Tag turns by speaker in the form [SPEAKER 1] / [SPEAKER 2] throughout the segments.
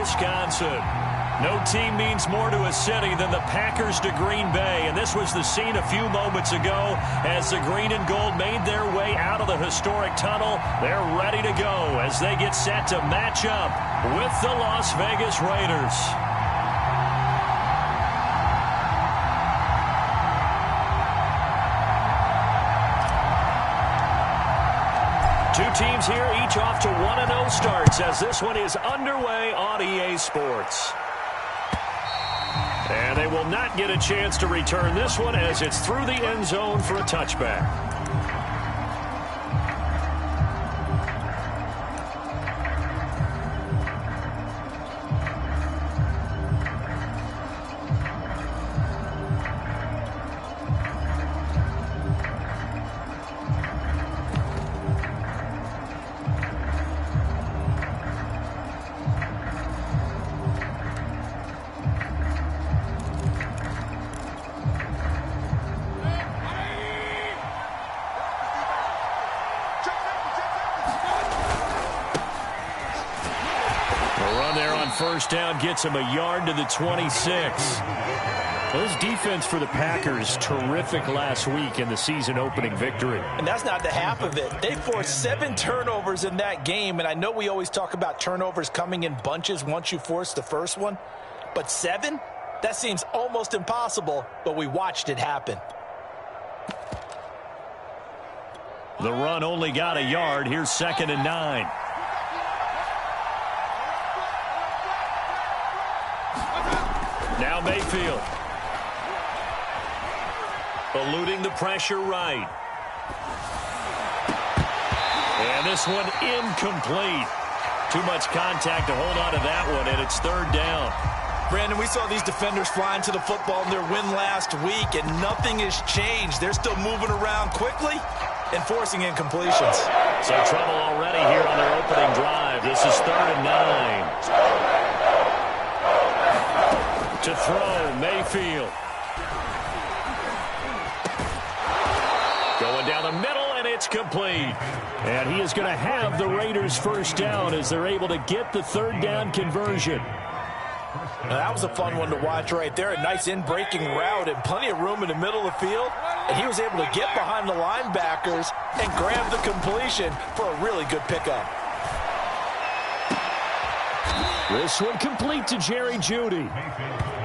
[SPEAKER 1] Wisconsin. No team means more to a city than the Packers to Green Bay, and this was the scene a few moments ago as the green and gold made their way out of the historic tunnel. They're ready to go as they get set to match up with the Las Vegas Raiders. Two teams here, each off to 1-0 starts as this one is underway on EA Sports. And they will not get a chance to return this one as it's through the end zone for a touchback. First down gets him a yard to the 26. Well, this defense for the Packers, terrific last week in the season-opening victory.
[SPEAKER 2] And that's not the half of it. They forced 7 turnovers in that game, and I know we always talk about turnovers coming in bunches once you force the first one, but 7? That seems almost impossible, but we watched it happen.
[SPEAKER 1] The run only got a yard. Here's 2nd and 9. Now Mayfield. Eluding the pressure right. And this one incomplete. Too much contact to hold on to that one, and it's 3rd down.
[SPEAKER 2] Brandon, we saw these defenders flying to the football in their win last week, and nothing has changed. They're still moving around quickly and forcing incompletions.
[SPEAKER 1] So trouble already here on their opening drive. This is 3rd and 9. To throw, Mayfield. Going down the middle, and it's complete. And he is going to have the Raiders first down as they're able to get the 3rd down conversion.
[SPEAKER 2] Now, that was a fun one to watch right there. A nice in-breaking route and plenty of room in the middle of the field. And he was able to get behind the linebackers and grab the completion for a really good pickup.
[SPEAKER 1] This one complete to Jerry Jeudy.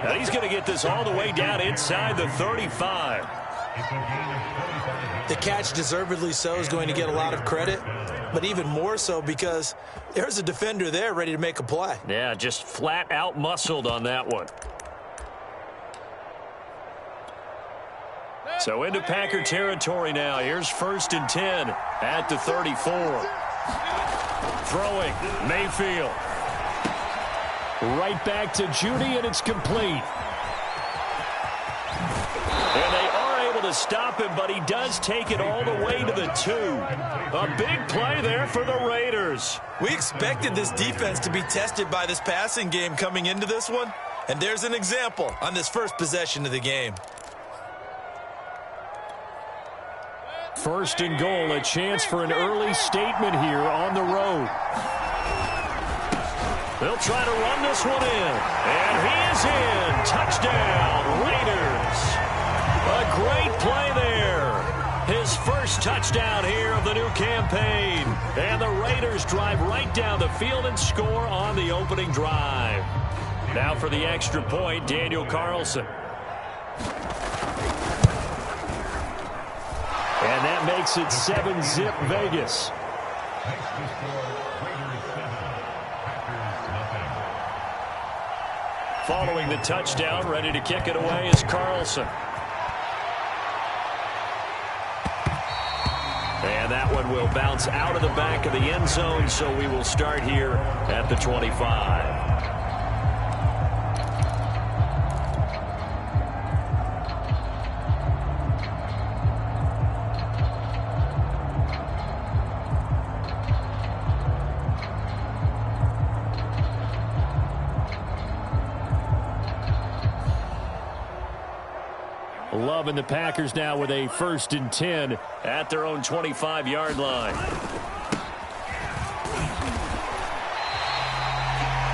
[SPEAKER 1] Now he's going to get this all the way down inside the 35.
[SPEAKER 2] The catch, deservedly so, is going to get a lot of credit, but even more so because there's a defender there ready to make a play.
[SPEAKER 1] Yeah, just flat out muscled on that one. So into Packer territory now. Here's 1st and 10 at the 34. Throwing, Mayfield. Right back to Jeudy, and it's complete. And they are able to stop him, but he does take it all the way to the 2. A big play there for the Raiders.
[SPEAKER 2] We expected this defense to be tested by this passing game coming into this one, and there's an example on this first possession of the game.
[SPEAKER 1] 1st and goal, a chance for an early statement here on the road. They'll try to run this one in. And he is in. Touchdown, Raiders. A great play there. His first touchdown here of the new campaign. And the Raiders drive right down the field and score on the opening drive. Now for the extra point, Daniel Carlson. And that makes it 7-zip Vegas. Following the touchdown, ready to kick it away is Carlson. And that one will bounce out of the back of the end zone, so we will start here at the 25. 11, the Packers now with a 1st and 10 at their own 25-yard line.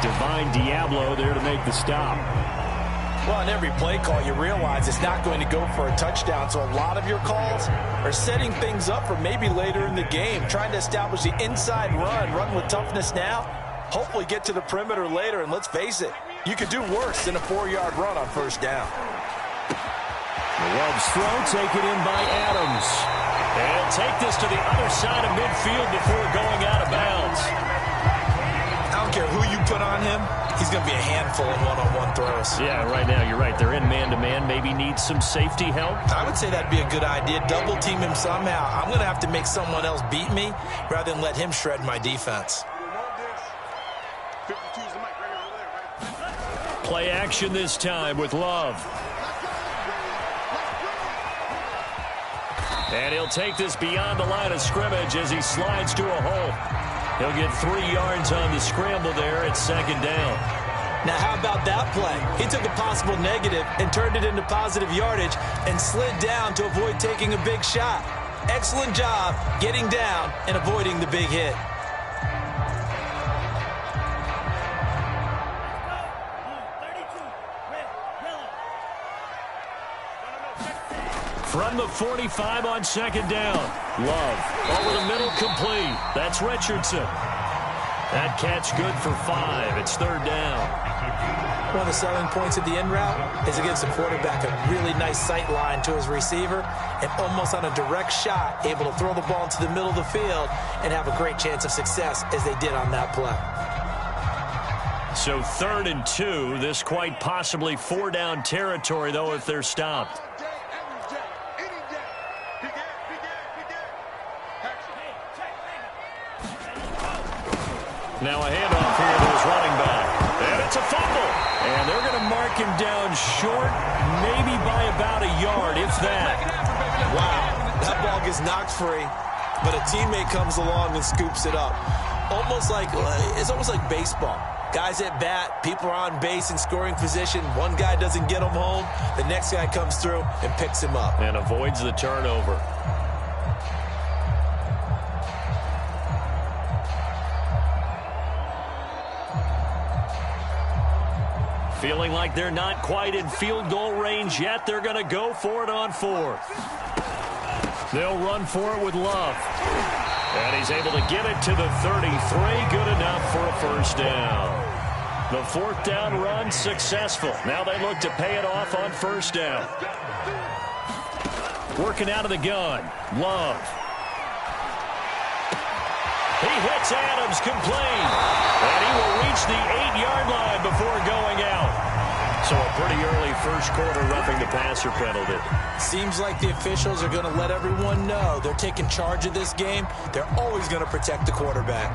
[SPEAKER 1] Divine Diablo there to make the stop.
[SPEAKER 2] Well, on every play call, you realize it's not going to go for a touchdown, so a lot of your calls are setting things up for maybe later in the game, trying to establish the inside run with toughness now, hopefully get to the perimeter later, and let's face it, you could do worse than a 4-yard run on first down.
[SPEAKER 1] Love's throw taken in by Adams. And take this to the other side of midfield before going out of bounds.
[SPEAKER 2] I don't care who you put on him, he's going to be a handful in one-on-one throws.
[SPEAKER 1] Yeah, right now you're right. They're in man-to-man. Maybe needs some safety help.
[SPEAKER 2] I would say that'd be a good idea. Double team him somehow. I'm going to have to make someone else beat me rather than let him shred my defense.
[SPEAKER 1] Play action this time with Love. And he'll take this beyond the line of scrimmage as he slides to a hole. He'll get 3 yards on the scramble there at second down.
[SPEAKER 2] Now, how about that play? He took a possible negative and turned it into positive yardage and slid down to avoid taking a big shot. Excellent job getting down and avoiding the big hit.
[SPEAKER 1] From the 45 on second down. Love over the middle, complete. That's Richardson. That catch good for 5. It's third down.
[SPEAKER 2] One of the selling points of the in route is it gives the quarterback a really nice sight line to his receiver and almost on a direct shot able to throw the ball into the middle of the field and have a great chance of success as they did on that play.
[SPEAKER 1] So 3rd and 2. This quite possibly 4-down territory, though, if they're stopped. Now a handoff here to his running back. And it's a fumble. And they're going to mark him down short, maybe by about a yard, if that.
[SPEAKER 2] Wow, that ball gets knocked free, but a teammate comes along and scoops it up. It's almost like baseball. Guys at bat, people are on base in scoring position. One guy doesn't get him home. The next guy comes through and picks him up.
[SPEAKER 1] And avoids the turnover. Feeling like they're not quite in field goal range yet. They're going to go for it on 4th. They'll run for it with Love. And he's able to get it to the 33. Good enough for a first down. The 4th down run successful. Now they look to pay it off on first down. Working out of the gun. Love. He hits Adams complete. And he will reach the 8-yard line before going out. So a pretty early first quarter roughing the passer penalty.
[SPEAKER 2] Seems like the officials are going to let everyone know they're taking charge of this game. They're always going to protect the quarterback.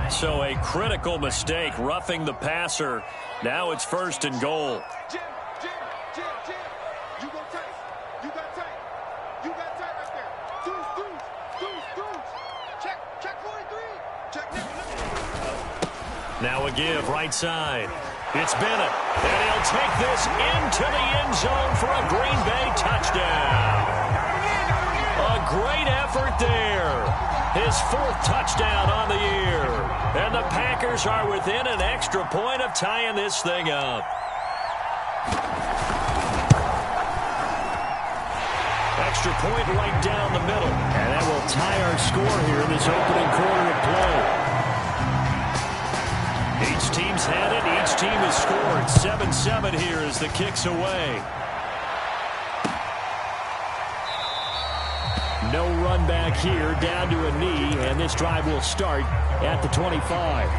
[SPEAKER 1] So a critical mistake roughing the passer. Now it's 1st and goal. Now a give right side. It's Bennett. And he'll take this into the end zone for a Green Bay touchdown. A great effort there. His 4th touchdown on the year. And the Packers are within an extra point of tying this thing up. Extra point right down the middle. And that will tie our score here in this opening quarter of play. Each team's had it. Each team has scored. 7-7 here as the kick's away. No run back here, down to a knee, and this drive will start at the 25.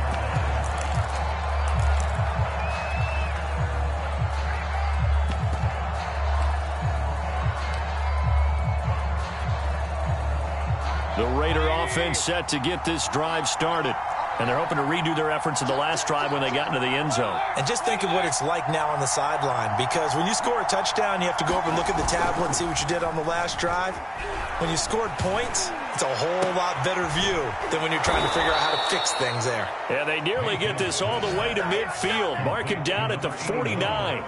[SPEAKER 1] The Raider offense set to get this drive started. And they're hoping to redo their efforts in the last drive when they got into the end zone.
[SPEAKER 2] And just think of what it's like now on the sideline, because when you score a touchdown, you have to go over and look at the tablet and see what you did on the last drive. When you scored points, it's a whole lot better view than when you're trying to figure out how to fix things there.
[SPEAKER 1] And they nearly get this all the way to midfield. Mark him down at the 49.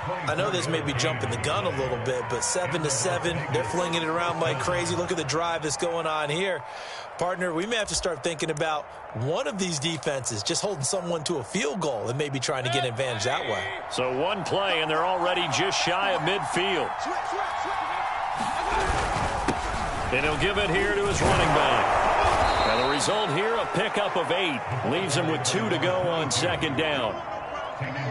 [SPEAKER 2] I know this may be jumping the gun a little bit, but 7-7, they're flinging it around like crazy. Look at the drive that's going on here. Partner, we may have to start thinking about one of these defenses just holding someone to a field goal and maybe trying to get an advantage that way.
[SPEAKER 1] So one play, and they're already just shy of midfield. And he'll give it here to his running back. And the result here, a pickup of 8. Leaves him with 2 to go on second down.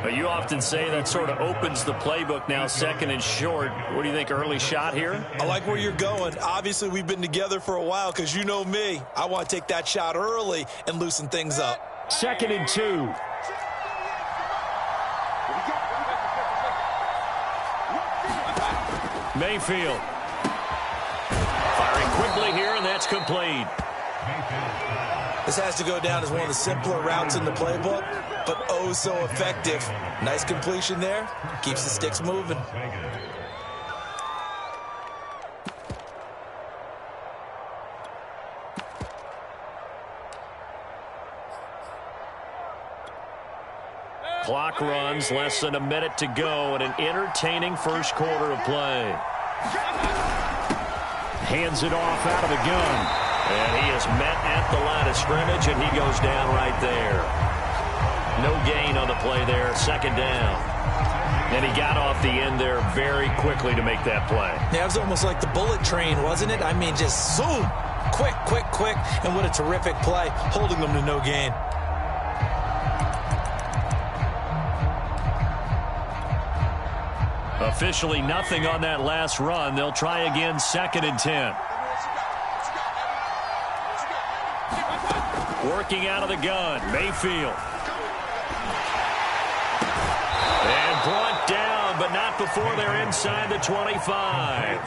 [SPEAKER 1] But you often say that sort of opens the playbook now, second and short. What do you think, early shot here?
[SPEAKER 2] I like where you're going. Obviously, we've been together for a while because you know me. I want to take that shot early and loosen things up.
[SPEAKER 1] Second and 2. Mayfield. Firing quickly here, and that's complete.
[SPEAKER 2] This has to go down as one of the simpler routes in the playbook, but oh so effective. Nice completion there. Keeps the sticks moving.
[SPEAKER 1] Clock runs, less than a minute to go, and an entertaining first quarter of play. Hands it off out of the gun. And he is met at the line of scrimmage, and he goes down right there. No gain on the play there, second down. And he got off the end there very quickly to make that play.
[SPEAKER 2] Yeah, it was almost like the bullet train, wasn't it? I mean, just zoom. Quick, quick, quick. And what a terrific play, holding them to no gain.
[SPEAKER 1] Officially nothing on that last run. They'll try again, second and 10. Working out of the gun, Mayfield. And brought down, but not before they're inside the 25.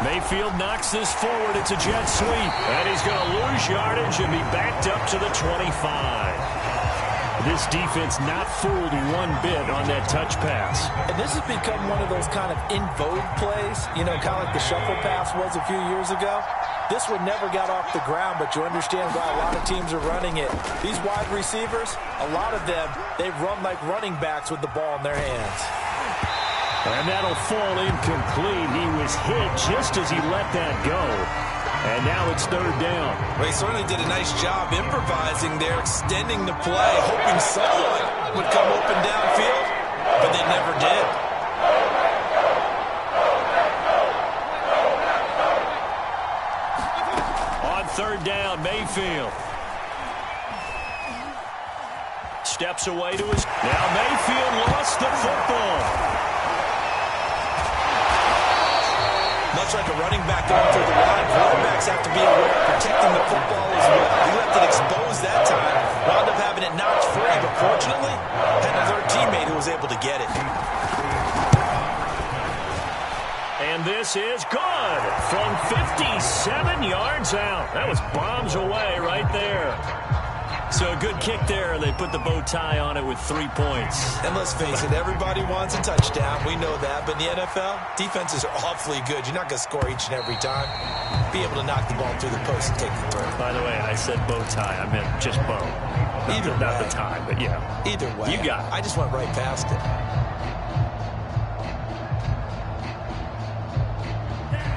[SPEAKER 1] Mayfield knocks this forward. It's a jet sweep. And he's going to lose yardage and be backed up to the 25. This defense not fooled one bit on that touch pass.
[SPEAKER 2] And this has become one of those kind of in vogue plays, you know, kind of like the shuffle pass was a few years ago. This one never got off the ground, but you understand why a lot of teams are running it. These wide receivers, a lot of them, they run like running backs with the ball in their hands.
[SPEAKER 1] And that'll fall incomplete. He was hit just as he let that go. And now it's third down.
[SPEAKER 2] Well, he certainly did a nice job improvising there, extending the play, hoping someone would come open downfield, but they never did.
[SPEAKER 1] On third down, Mayfield. Steps away to his... Now Mayfield lost the football.
[SPEAKER 2] Much like a running back going through the line, quarterbacks have to be aware of protecting the football as well. He left it exposed that time. Wound up having it knocked free, but fortunately, had another teammate who was able to get it.
[SPEAKER 1] And this is good from 57 yards out. That was bombs away right there. So a good kick there. They put the bow tie on it with 3 points.
[SPEAKER 2] And let's face it, everybody wants a touchdown. We know that. But in the NFL, defenses are awfully good. You're not going to score each and every time. Be able to knock the ball through the post and take the throw.
[SPEAKER 1] By the way, I said bow tie. I meant just bow.
[SPEAKER 2] Either way.
[SPEAKER 1] Not the tie, but yeah.
[SPEAKER 2] Either way.
[SPEAKER 1] You got it.
[SPEAKER 2] I just went right past it.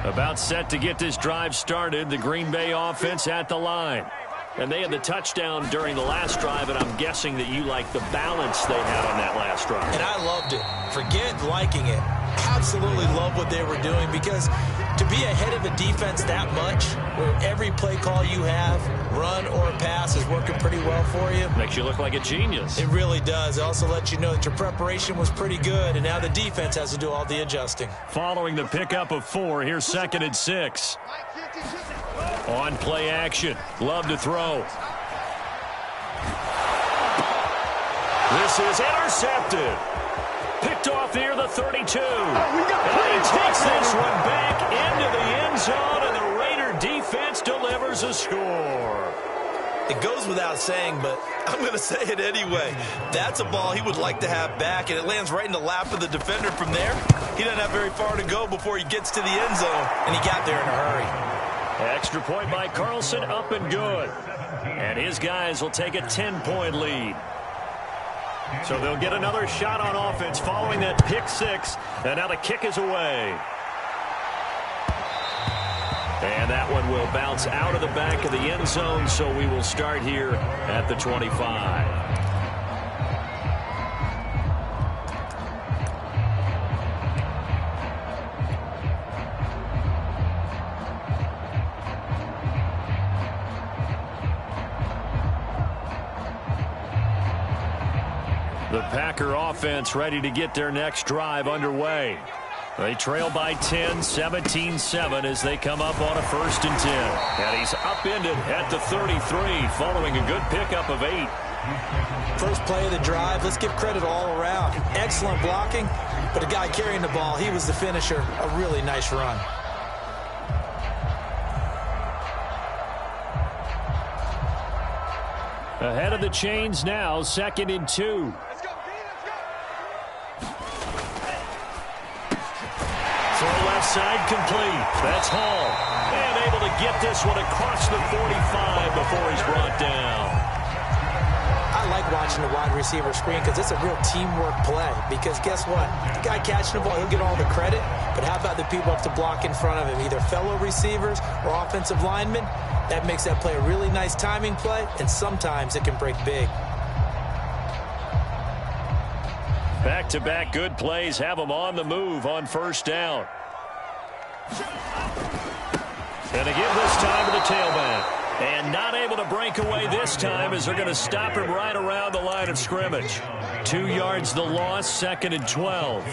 [SPEAKER 1] About set to get this drive started. The Green Bay offense at the line. And they had the touchdown during the last drive, and I'm guessing that you like the balance they had on that last drive.
[SPEAKER 2] And I loved it. Forget liking it. Absolutely love what they were doing, because to be ahead of a defense that much, where every play call you have, run or pass, is working pretty well for you.
[SPEAKER 1] Makes you look like a genius.
[SPEAKER 2] It really does. It also lets you know that your preparation was pretty good, and now the defense has to do all the adjusting.
[SPEAKER 1] Following the pickup of 4, here's second and 6. On play action. Love to throw. This is intercepted. Picked off near the 32. And he takes this one back into the end zone, and the Raider defense delivers a score.
[SPEAKER 2] It goes without saying, but I'm going to say it anyway. That's a ball he would like to have back, and it lands right in the lap of the defender from there. He doesn't have very far to go before he gets to the end zone, and he got there in a hurry.
[SPEAKER 1] Extra point by Carlson, up and good. And his guys will take a 10-point lead. So they'll get another shot on offense following that pick six. And now the kick is away. And that one will bounce out of the back of the end zone, so we will start here at the 25. The Packer offense ready to get their next drive underway. They trail by 10, 17-7 as they come up on a 1st and 10. And he's upended at the 33 following a good pickup of 8.
[SPEAKER 2] First play of the drive, let's give credit all around. Excellent blocking, but the guy carrying the ball, he was the finisher. A really nice run.
[SPEAKER 1] Ahead of the chains now, 2nd and 2. Throw left side complete. That's Hall. And able to get this one across the 45 before he's brought down.
[SPEAKER 2] I like watching the wide receiver screen because it's a real teamwork play. Because guess what? The guy catching the ball, he'll get all the credit. But how about the people up to block in front of him? Either fellow receivers or offensive linemen. That makes that play a really nice timing play. And sometimes it can break big.
[SPEAKER 1] Back-to-back good plays have them on the move on 1st down. And to give this time to the tailback. And not able to break away this time as they're going to stop him right around the line of scrimmage. 2 yards the loss, 2nd and 12.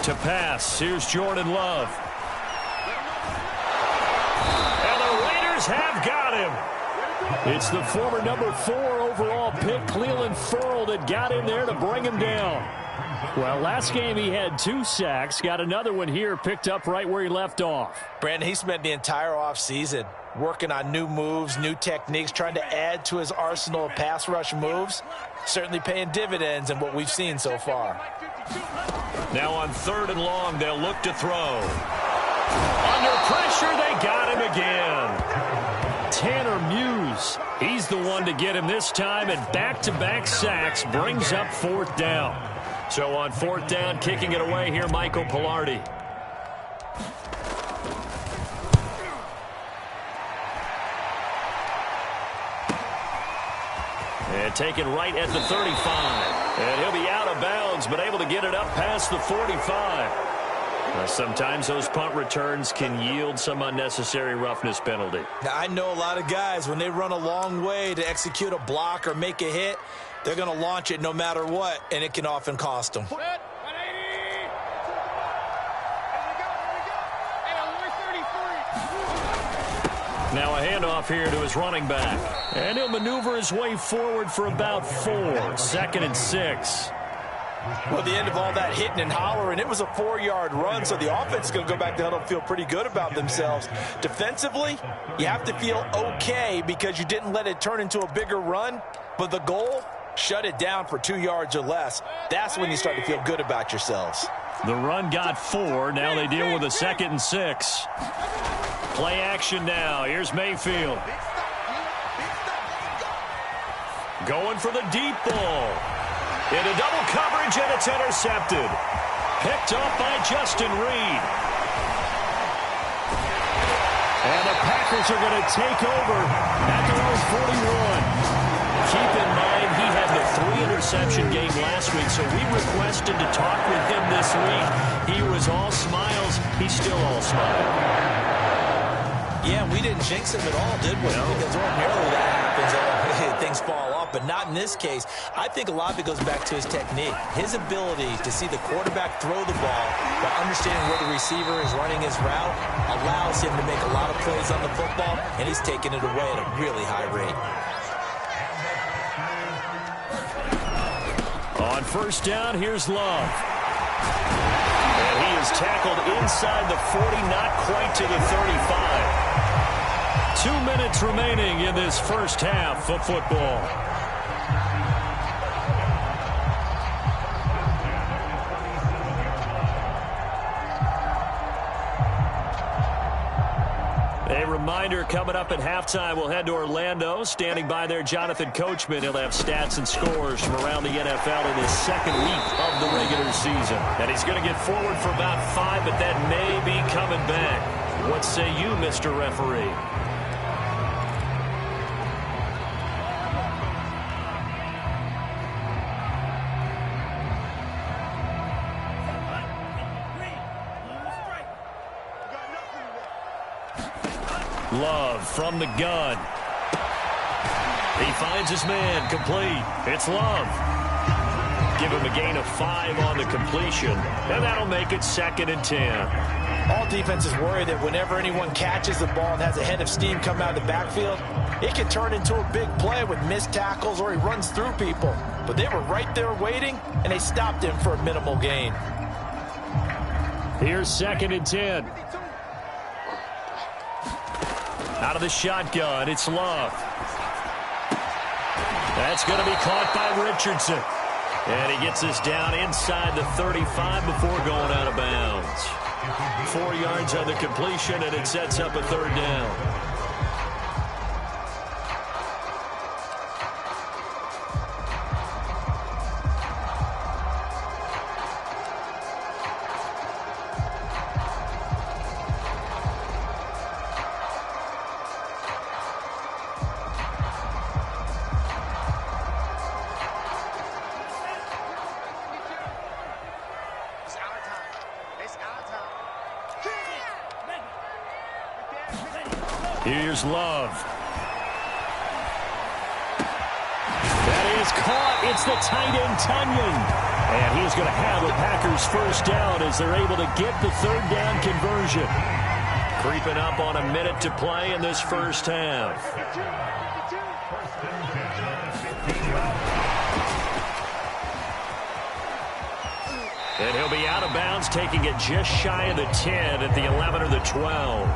[SPEAKER 1] To pass, here's Jordan Love. And the Raiders have got him. It's the former number 4 overall pick, Cleveland Ferrell, that got in there to bring him down. Well, last game he had 2 sacks, got another one here, picked up right where he left off.
[SPEAKER 2] Brandon, he spent the entire offseason working on new moves, new techniques, trying to add to his arsenal of pass rush moves. Certainly paying dividends in what we've seen so far.
[SPEAKER 1] Now on 3rd and long, they'll look to throw. Under pressure, they got him again. Tanner Muse, he's the one to get him this time, and back-to-back sacks brings up 4th down. So on 4th down, kicking it away here, Michael Pilardi. And taken right at the 35. And he'll be out of bounds, but able to get it up past the 45. Sometimes those punt returns can yield some unnecessary roughness penalty.
[SPEAKER 2] Now, I know a lot of guys, when they run a long way to execute a block or make a hit, they're going to launch it no matter what, and it can often cost them.
[SPEAKER 1] Now a handoff here to his running back. And he'll maneuver his way forward for about 4. 2nd and 6.
[SPEAKER 2] Well, the end of all that hitting and hollering, it was a 4-yard run, so the offense is going to go back to huddle and feel pretty good about themselves. Defensively, you have to feel okay because you didn't let it turn into a bigger run, but the goal, shut it down for 2 yards or less. That's when you start to feel good about yourselves.
[SPEAKER 1] The run got 4. Now they deal with a 2nd and 6. Play action now. Here's Mayfield. Going for the deep ball. Into double coverage, and it's intercepted. Picked off by Justin Reed. And the Packers are going to take over at their own 41. Keep in mind, he had the interception game last week, so we requested to talk with him this week. He was all smiles. He's still all smiles.
[SPEAKER 2] Yeah, we didn't jinx him at all, did we? No. Because ordinarily that happens. Things fall off, but not in this case. I think a lot of it goes back to his technique. His ability to see the quarterback throw the ball while understanding where the receiver is running his route allows him to make a lot of plays on the football, and he's taking it away at a really high rate.
[SPEAKER 1] On first down, here's Love. And he is tackled inside the 40, not quite to the 35. 2 minutes remaining in this first half of football. A reminder, coming up at halftime, we'll head to Orlando. Standing by there, Jonathan Coachman. He'll have stats and scores from around the NFL in his second week of the regular season. And he's going to get forward for about 5, but that may be coming back. What say you, Mr. Referee? Love from the gun. He finds his man, complete. It's Love. Give him a gain of 5 on the completion, and that'll make it 2nd and 10.
[SPEAKER 2] All defenses worry that whenever anyone catches the ball and has a head of steam come out of the backfield, it can turn into a big play with missed tackles or he runs through people. But they were right there waiting, and they stopped him for a minimal gain.
[SPEAKER 1] Here's 2nd and 10. Out of the shotgun, it's Love. That's going to be caught by Richardson. And he gets us down inside the 35 before going out of bounds. 4 yards on the completion, and it sets up a 3rd down. Here's Love. That is caught. It's the tight end, Tunyon. And he's going to have a Packers first down as they're able to get the 3rd down conversion. Creeping up on a minute to play in this first half. And he'll be out of bounds, taking it just shy of the 10 at the 11 or the 12.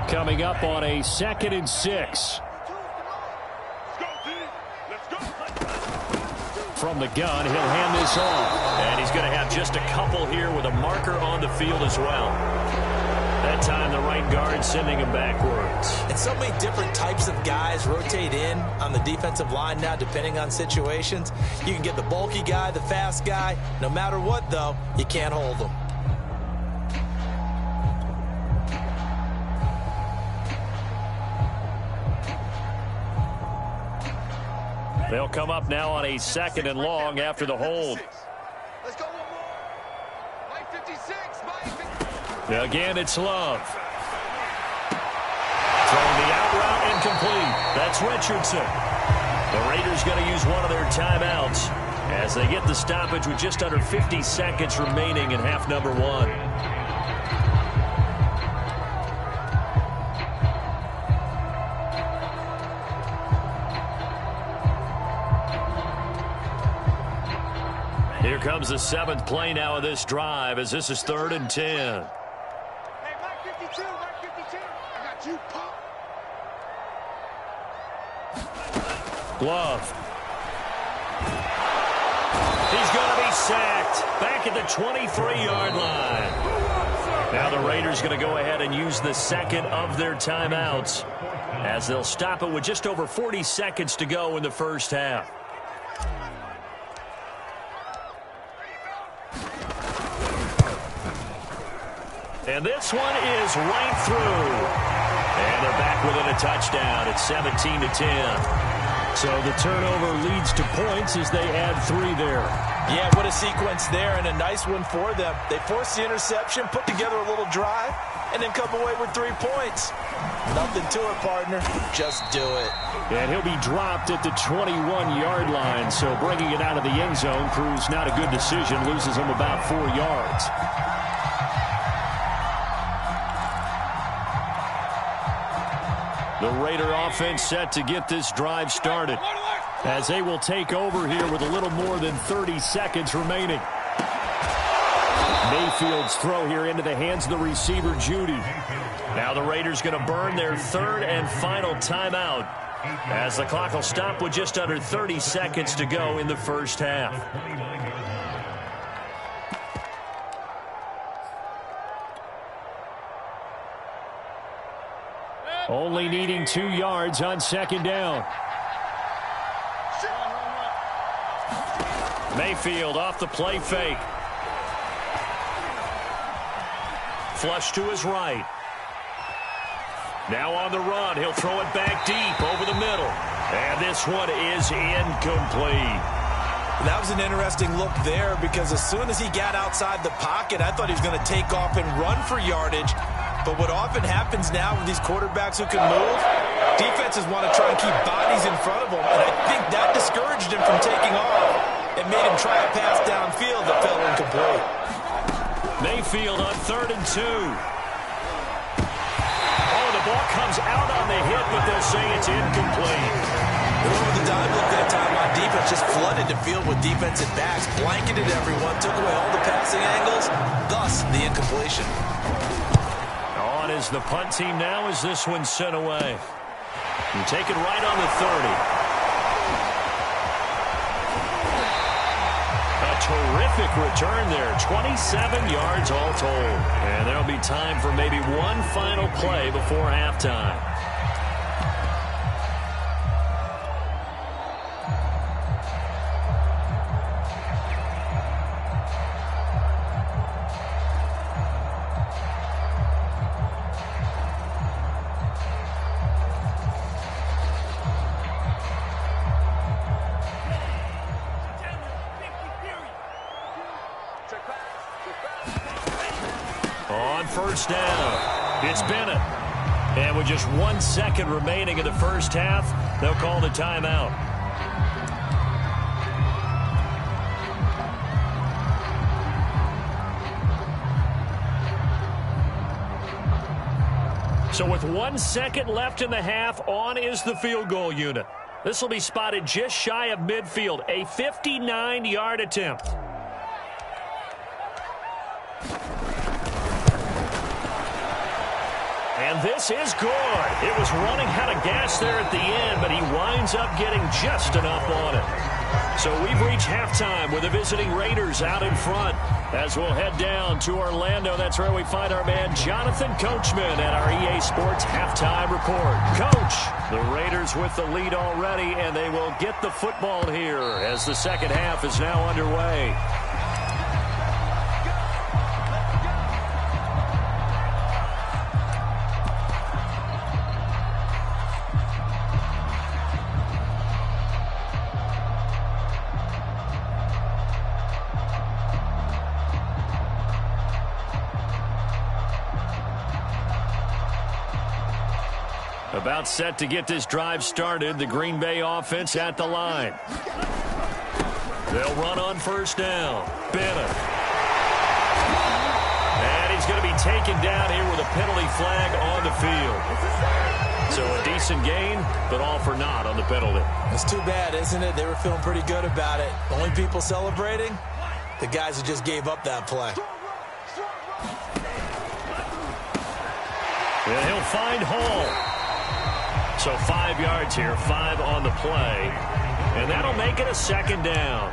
[SPEAKER 1] Coming up on a 2nd and 6. From the gun, he'll hand this off. And he's going to have just a couple here with a marker on the field as well. That time the right guard sending him backwards.
[SPEAKER 2] And so many different types of guys rotate in on the defensive line now depending on situations. You can get the bulky guy, the fast guy. No matter what, though, you can't hold them.
[SPEAKER 1] They'll come up now on a 2nd and long after the hold.
[SPEAKER 3] Let's go one more. Mike 56.
[SPEAKER 1] Again, it's Love. Throwing the out route incomplete. That's Richardson. The Raiders going to use one of their timeouts as they get the stoppage with just under 50 seconds remaining in half number 1. Here comes the 7th play now of this drive as this is 3rd and 10.
[SPEAKER 3] Hey, Mike 52, Mike 52. I got you, Pop.
[SPEAKER 1] Love. He's going to be sacked back at the 23-yard line. Now the Raiders going to go ahead and use the 2nd of their timeouts as they'll stop it with just over 40 seconds to go in the first half. And this one is right through. And they're back within a touchdown at 17-10. So the turnover leads to points as they add 3 there.
[SPEAKER 2] Yeah, what a sequence there, and a nice one for them. They forced the interception, put together a little drive, and then come away with 3 points. Nothing to it, partner. Just do it.
[SPEAKER 1] And he'll be dropped at the 21-yard line, so bringing it out of the end zone proves not a good decision. Loses him about 4 yards. The Raider offense set to get this drive started as they will take over here with a little more than 30 seconds remaining. Mayfield's throw here into the hands of the receiver, Judy. Now the Raiders going to burn their 3rd and final timeout as the clock will stop with just under 30 seconds to go in the first half. Only needing 2 yards on 2nd down. Mayfield off the play fake. Flush to his right. Now on the run. He'll throw it back deep over the middle. And this one is incomplete.
[SPEAKER 2] That was an interesting look there because as soon as he got outside the pocket, I thought he was going to take off and run for yardage. But what often happens now with these quarterbacks who can move, defenses want to try and keep bodies in front of them. And I think that discouraged him from taking off and made him try a pass downfield that fell incomplete.
[SPEAKER 1] Mayfield on 3rd and 2. Oh, the ball comes out on the hit, but they'll say it's incomplete.
[SPEAKER 2] Over the dime look that time on defense, just flooded the field with defensive backs, blanketed everyone, took away all the passing angles, thus the incompletion.
[SPEAKER 1] On is the punt team now as this one's sent away. And take it right on the 30. A terrific return there. 27 yards all told. And there'll be time for maybe one final play before halftime. On 1st down, it's Bennett. And with just 1 second remaining in the first half, they'll call the timeout. So with 1 second left in the half, on is the field goal unit. This will be spotted just shy of midfield, a 59-yard attempt. And this is good. It was running out of gas there at the end, but he winds up getting just enough on it. So we've reached halftime with the visiting Raiders out in front. As we'll head down to Orlando, that's where we find our man Jonathan Coachman at our EA Sports Halftime Report. Coach, the Raiders with the lead already, and they will get the football here as the second half is now underway. About set to get this drive started. The Green Bay offense at the line. They'll run on 1st down. Bennett. And he's going to be taken down here with a penalty flag on the field. So a decent gain, but all for naught on the penalty.
[SPEAKER 2] It's too bad, isn't it? They were feeling pretty good about it. Only people celebrating, the guys who just gave up that play.
[SPEAKER 1] And he'll find Hall. So 5 yards here, 5 on the play. And that'll make it a 2nd down.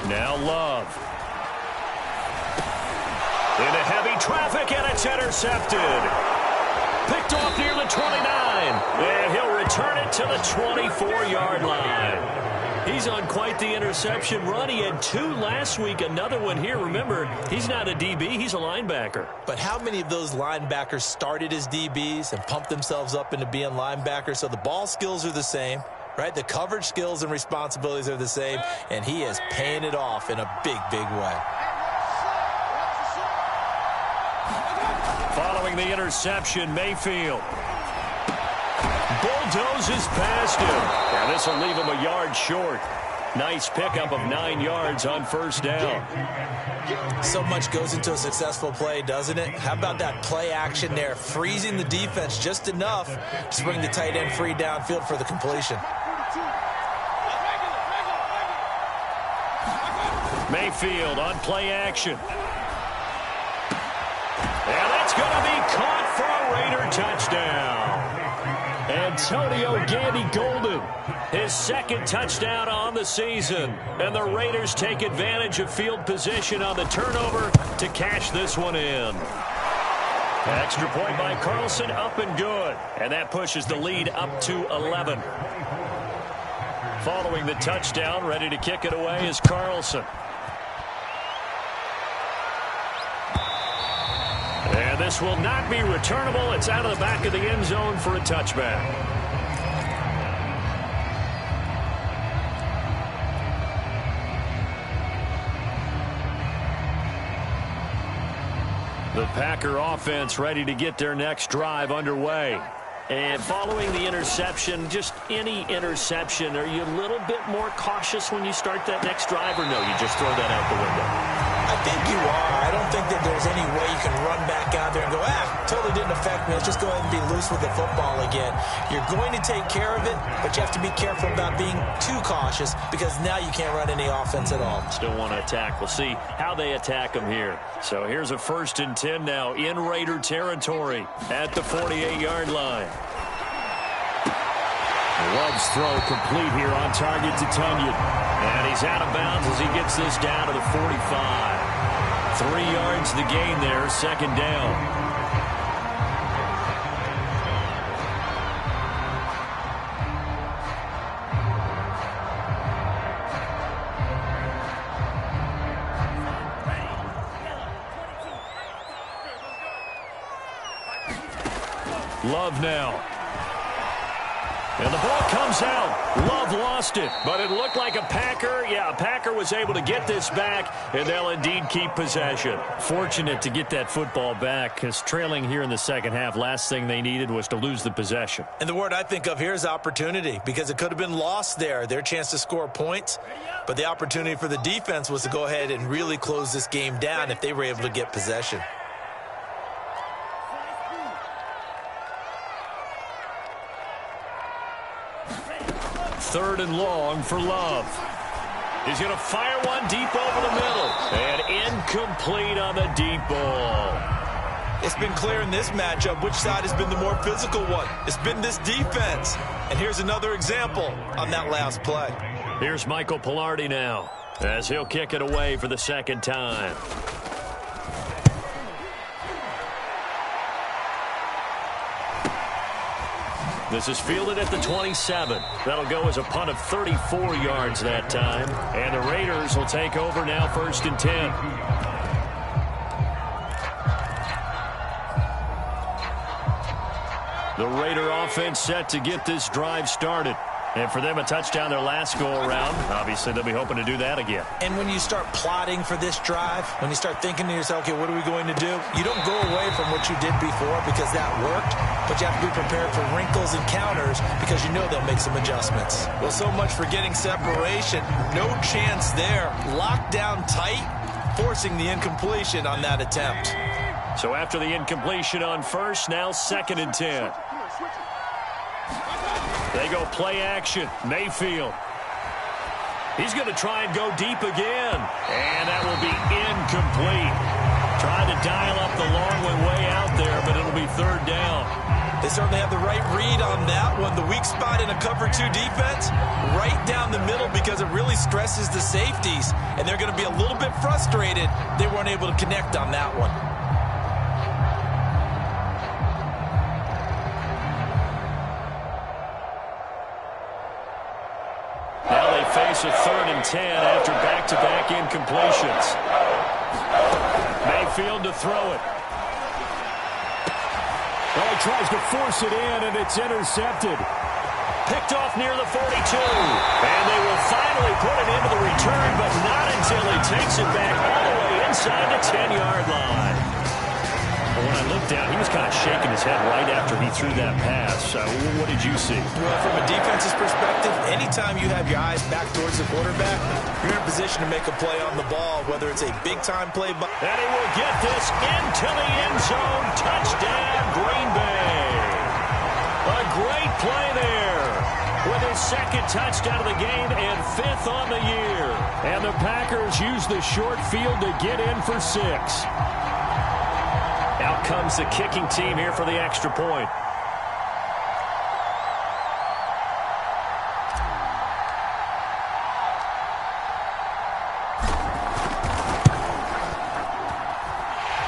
[SPEAKER 1] Now Love. Into heavy traffic, and it's intercepted. Picked off near the 29, and he'll return it to the 24-yard line. He's on quite the interception run. He had 2 last week, another one here. Remember, he's not a DB, he's a linebacker.
[SPEAKER 2] But how many of those linebackers started as DBs and pumped themselves up into being linebackers? So the ball skills are the same, right? The coverage skills and responsibilities are the same, and he is paying it off in a big, big way.
[SPEAKER 1] Following the interception, Mayfield bulldozes past him. And this will leave him a yard short. Nice pickup of 9 yards on first down.
[SPEAKER 2] So much goes into a successful play, doesn't it? How about that play action there? Freezing the defense just enough to bring the tight end free downfield for the completion.
[SPEAKER 1] Mayfield on play action. And that's going to be caught for a Raider touchdown. Antonio Gandy-Golden, his second touchdown on the season. And the Raiders take advantage of field position on the turnover to cash this one in. Extra point by Carlson, up and good. And that pushes the lead up to 11. Following the touchdown, ready to kick it away is Carlson. And this will not be returnable. It's out of the back of the end zone for a touchback. The Packer offense ready to get their next drive underway. And following the interception, just any interception, are you a little bit more cautious when you start that next drive, or no, you just throw that out the window?
[SPEAKER 2] I think you are. I don't think that there's any way you can run back out there and go, totally didn't affect me. Let's just go ahead and be loose with the football again. You're going to take care of it, but you have to be careful about being too cautious because now you can't run any offense at all.
[SPEAKER 1] Still want to attack. We'll see how they attack them here. So here's a 1st and 10 now in Raider territory at the 48-yard line. Love's throw complete here on target to Tunyon. And he's out of bounds as he gets this down to the 45. 3 yards the gain there, 2nd down. Love now. And the ball comes out. Love lost it, but it looked like a Packer. Yeah, a Packer was able to get this back, and they'll indeed keep possession. Fortunate to get that football back, because trailing here in the second half, last thing they needed was to lose the possession.
[SPEAKER 2] And the word I think of here is opportunity, because it could have been lost there, their chance to score points. But the opportunity for the defense was to go ahead and really close this game down if they were able to get possession.
[SPEAKER 1] Third and long for Love. He's going to fire one deep over the middle. And incomplete on the deep ball.
[SPEAKER 2] It's been clear in this matchup which side has been the more physical one. It's been this defense. And here's another example on that last play.
[SPEAKER 1] Here's Michael Pilardi now as he'll kick it away for the 2nd time. This is fielded at the 27. That'll go as a punt of 34 yards that time. And the Raiders will take over now, 1st and 10. The Raider offense set to get this drive started. And for them, a touchdown their last go-around. Obviously, they'll be hoping to do that again.
[SPEAKER 2] And when you start plotting for this drive, when you start thinking to yourself, okay, what are we going to do? You don't go away from what you did before because that worked, but you have to be prepared for wrinkles and counters because you know they'll make some adjustments. Well, so much for getting separation. No chance there. Locked down tight, forcing the incompletion on that attempt.
[SPEAKER 1] So after the incompletion on first, now 2nd and 10. They go play action. Mayfield. He's going to try and go deep again. And that will be incomplete. Trying to dial up the long way out there, but it'll be third down.
[SPEAKER 2] They certainly have the right read on that one. The weak spot in a cover 2 defense, right down the middle because it really stresses the safeties. And they're going to be a little bit frustrated they weren't able to connect on that one.
[SPEAKER 1] Now they face a 3rd and 10 after back-to-back incompletions. Mayfield to throw it. Well, he tries to force it in, and it's intercepted. Picked off near the 42. And they will finally put it into the return, but not until he takes it back all the way inside the 10-yard line. Well, when I looked down, he was kind of shaking his head right after he threw that pass. What did you see?
[SPEAKER 2] Well, from a defense's perspective, anytime you have your eyes back towards the quarterback, you're in a position to make a play on the ball, whether it's a big-time play.
[SPEAKER 1] And he will get this into the end zone. Touchdown, Green Bay. A great play there with his 2nd touchdown of the game and 5th on the year. And the Packers use the short field to get in for 6. Out comes the kicking team here for the extra point.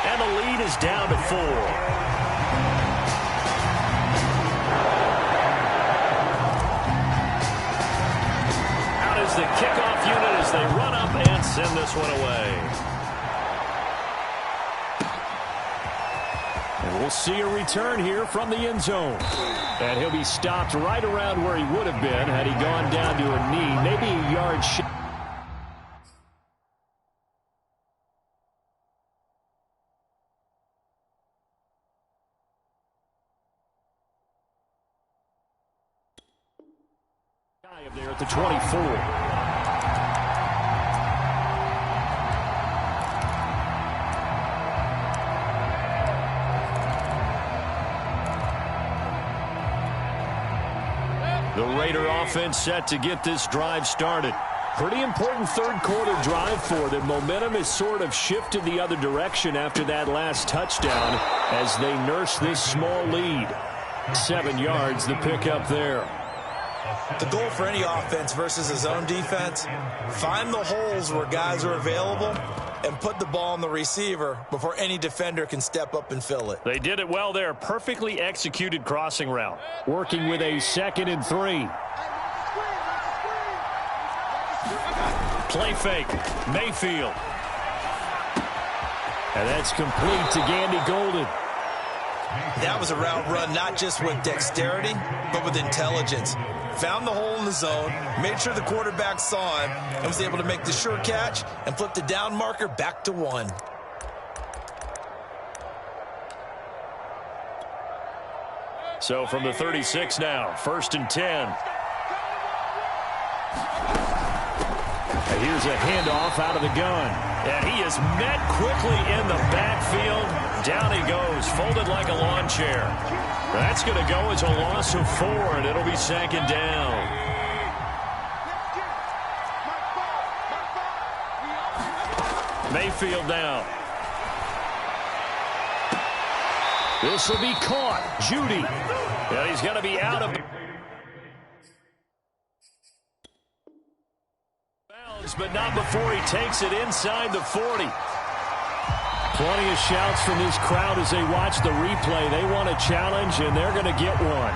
[SPEAKER 1] And the lead is down to 4. Out is the kickoff unit as they run up and send this one away. And we'll see a return here from the end zone. And he'll be stopped right around where he would have been had he gone down to a knee, maybe a yard short. Up there at the 24. The Raider offense set to get this drive started. Pretty important third quarter drive for them. Momentum has sort of shifted the other direction after that last touchdown as they nurse this small lead. 7 yards, the pickup there.
[SPEAKER 2] The goal for any offense versus a zone defense, find the holes where guys are available and put the ball on the receiver before any defender can step up and fill it.
[SPEAKER 1] They did it well there. Perfectly executed crossing route. Working with a 2nd and 3. Play fake. Mayfield. And that's complete to Gandy Golden.
[SPEAKER 2] That was a route run not just with dexterity, but with intelligence. Found the hole in the zone, made sure the quarterback saw him, and was able to make the sure catch and flip the down marker back to 1.
[SPEAKER 1] So from the 36 now, 1st and 10. And here's a handoff out of the gun. And he is met quickly in the backfield. Down he goes, folded like a lawn chair. That's going to go as a loss of 4, and it'll be 2nd down. Mayfield down. This will be caught. Judy. And he's going to be out of bounds, but not before he takes it inside the 40. Plenty of shouts from this crowd as they watch the replay. They want a challenge, and they're going to get one.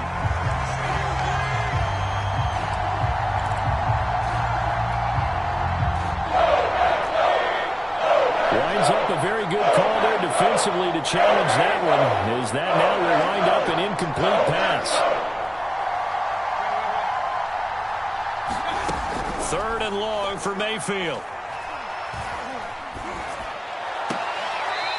[SPEAKER 1] Winds up a very good call there defensively to challenge that one. As that now will wind up an incomplete pass. 3rd and long for Mayfield.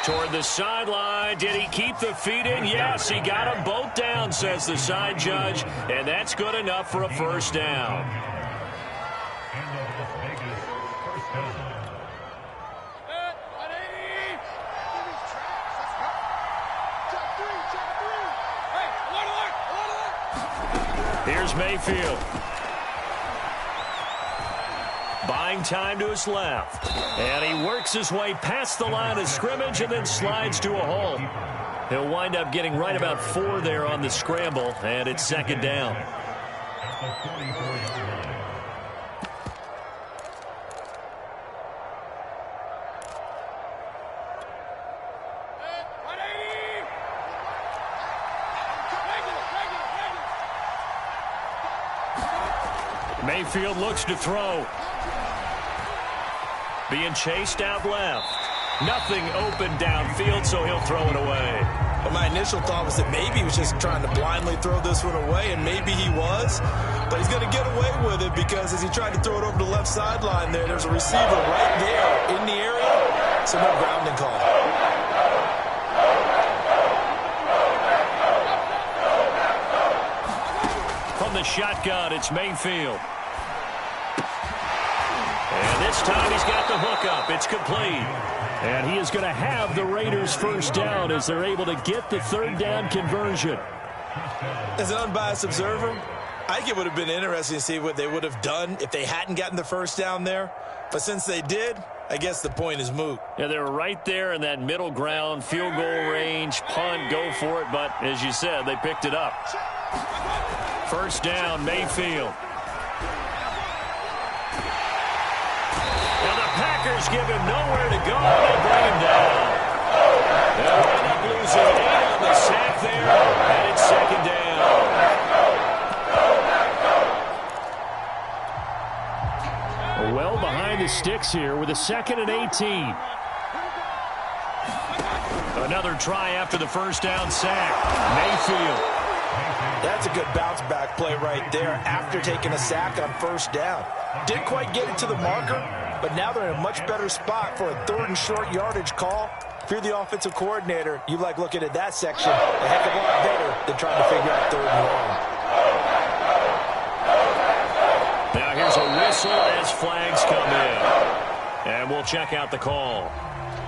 [SPEAKER 1] Toward the sideline. Did he keep the feet in? Yes, he got them both down, says the side judge. And that's good enough for a 1st down. Here's Mayfield. buying time to his left. And he works his way past the line of scrimmage and then slides to a hole. He'll wind up getting right about 4 there on the scramble, and it's second down. Mayfield looks to throw. Being chased out left. Nothing open downfield, so he'll throw it away.
[SPEAKER 2] Well, my initial thought was that maybe he was just trying to blindly throw this one away, and maybe he was. But he's going to get away with it because as he tried to throw it over the left sideline there's a receiver right there in the area. So no grounding call.
[SPEAKER 1] From the shotgun, it's Mayfield. And this time he's got the hookup. It's complete. And he is going to have the Raiders first down as they're able to get the third down conversion.
[SPEAKER 2] As an unbiased observer, I think it would have been interesting to see what they would have done if they hadn't gotten the first down there. But since they did, I guess the point is moot.
[SPEAKER 1] Yeah, they were right there in that middle ground, field goal range, punt, go for it. But as you said, they picked it up. First down, Mayfield. Packers give him nowhere to go. They bring him down. They'll end up losing 8 on the sack there, and it's second down. Well behind the sticks here with a 2nd and 18. Another try after the first down sack. Mayfield.
[SPEAKER 2] That's a good bounce-back play right there after taking a sack on first down. Didn't quite get it to the marker, but now they're in a much better spot for a 3rd and short yardage call. If you're the offensive coordinator, you like looking at that section a heck of a lot better than trying to figure out 3rd and long.
[SPEAKER 1] Now here's a whistle as flags come in. And we'll check out the call.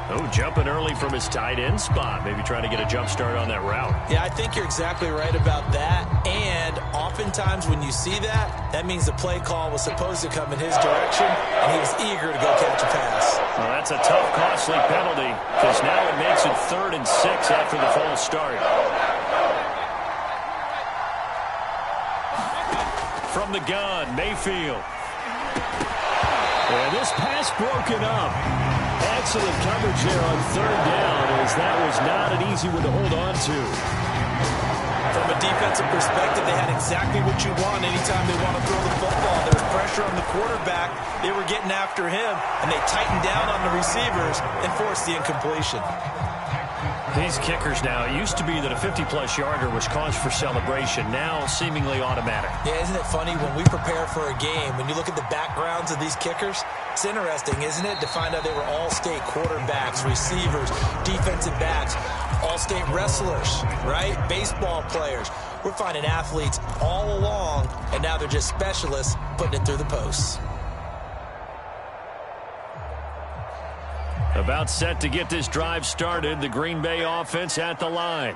[SPEAKER 1] Oh, jumping early from his tight end spot. Maybe trying to get a jump start on that route.
[SPEAKER 2] Yeah, I think you're exactly right about that. And oftentimes when you see that, that means the play call was supposed to come in his direction, and he was eager to go catch a pass.
[SPEAKER 1] Well, that's a tough, costly penalty because now it makes it 3rd and 6 after the false start. From the gun, Mayfield. And this pass broken up. Excellent coverage there on 3rd down, as that was not an easy one to hold on to.
[SPEAKER 2] From a defensive perspective, they had exactly what you want anytime they want to throw the football. There was pressure on the quarterback. They were getting after him, and they tightened down on the receivers and forced the incompletion.
[SPEAKER 1] These kickers now, it used to be that a 50-plus yarder was cause for celebration. Now, seemingly automatic.
[SPEAKER 2] Yeah, isn't it funny when we prepare for a game, when you look at the backgrounds of these kickers, it's interesting, isn't it, to find out they were all-state quarterbacks, receivers, defensive backs, all-state wrestlers, right? Baseball players. We're finding athletes all along, and now they're just specialists putting it through the posts.
[SPEAKER 1] About set to get this drive started, the Green Bay offense at the line.